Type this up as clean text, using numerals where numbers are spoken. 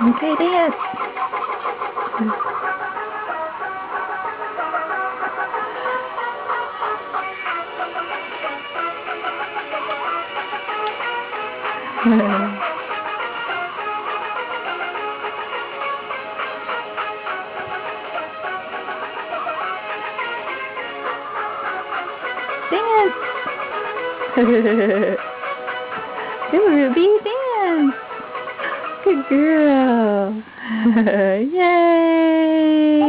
Okay, dance. Dance. Do Ruby, dance. Good girl. Yay.